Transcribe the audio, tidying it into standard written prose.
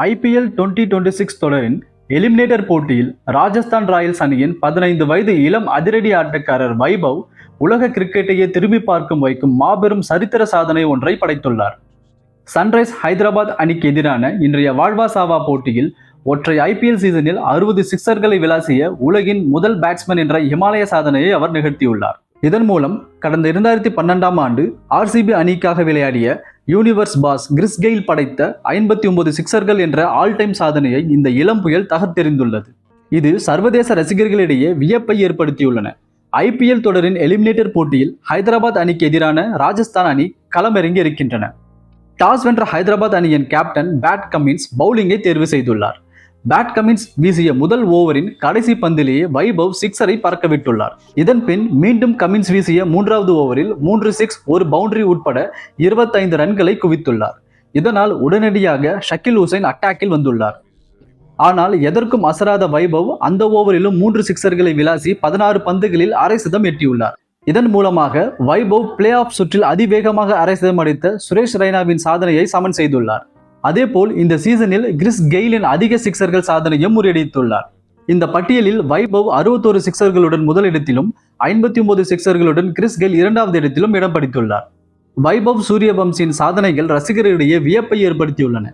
IPL 2026 தொடரின் eliminator போட்டியில் Rajasthan Royals அணியின் 15 வயது இளம் அதிரடி ஆட்டக்காரர் வைபவ் உலக கிரிக்கெட்டையே திரும்பி பார்க்கும் வைக்கும் மாபெரும் சரித்திர சாதனை ஒன்றை படைத்துள்ளார். சன்ரைஸ் ஹைதராபாத் அணிக்கு எதிரான இன்றைய வாழ்வா சாவா போட்டியில் ஒற்றை IPL சீசனில் 60 சிக்சர்களை விளாசிய உலகின் முதல் பேட்ஸ்மேன் என்ற இமாலய சாதனையை அவர் நிகழ்த்தியுள்ளார். இதன் மூலம் கடந்த 2012ஆம் ஆண்டு RCB அணிக்காக விளையாடிய யூனிவர்ஸ் பாஸ் கிறிஸ் கெயில் படைத்த 59 சிக்சர்கள் என்ற ஆல் டைம் சாதனையை இந்த இளம் புயல் தகர்த்தெறிந்துள்ளது. இது சர்வதேச ரசிகர்களிடையே வியப்பை ஏற்படுத்தியுள்ளன. IPL தொடரின் எலிமினேட்டர் போட்டியில் ஹைதராபாத் அணிக்கு எதிரான ராஜஸ்தான் அணி களமிறங்கி இருக்கின்றன. டாஸ் வென்ற ஹைதராபாத் அணியின் கேப்டன் பேட் கமின்ஸ் பவுலிங்கை தேர்வு செய்துள்ளார். பேட் கமின்ஸ் வீசிய முதல் ஓவரின் கடைசி பந்திலேயே வைபவ் சிக்ஸரை பறக்கவிட்டுள்ளார். இதன் பின் மீண்டும் கமின்ஸ் வீசிய 3வது ஓவரில் 3 சிக்ஸ் ஒரு பவுண்டரி உட்பட 25 ரன்களை குவித்துள்ளார். இதனால் உடனடியாக ஷக்கீல் ஹுசைன் அட்டாக்கில் வந்துள்ளார். ஆனால் எதற்கும் அசராத வைபவ் அந்த ஓவரிலும் 3 சிக்சர்களை விளாசி 16 பந்துகளில் அரை சதம் எட்டியுள்ளார். இதன் மூலமாக வைபவ் பிளே ஆஃப் சுற்றில் அதிவேகமாக அரை சதம் அடித்த சுரேஷ் ரெய்னாவின் சாதனையை சமன் செய்துள்ளார். அதேபோல் இந்த சீசனில் கிறிஸ் கெயிலின் அதிக சிக்சர்கள் சாதனையும் முறியடித்துள்ளார். இந்த பட்டியலில் வைபவ் 61 சிக்சர்களுடன் முதலிடத்திலும் 59 சிக்சர்களுடன் கிறிஸ் கெயில் 2வது இடத்திலும் இடம் பிடித்துள்ளார். வைபவ் சூரியவம்சியின் சாதனைகள் ரசிகர்களிடையே வியப்பை ஏற்படுத்தியுள்ளன.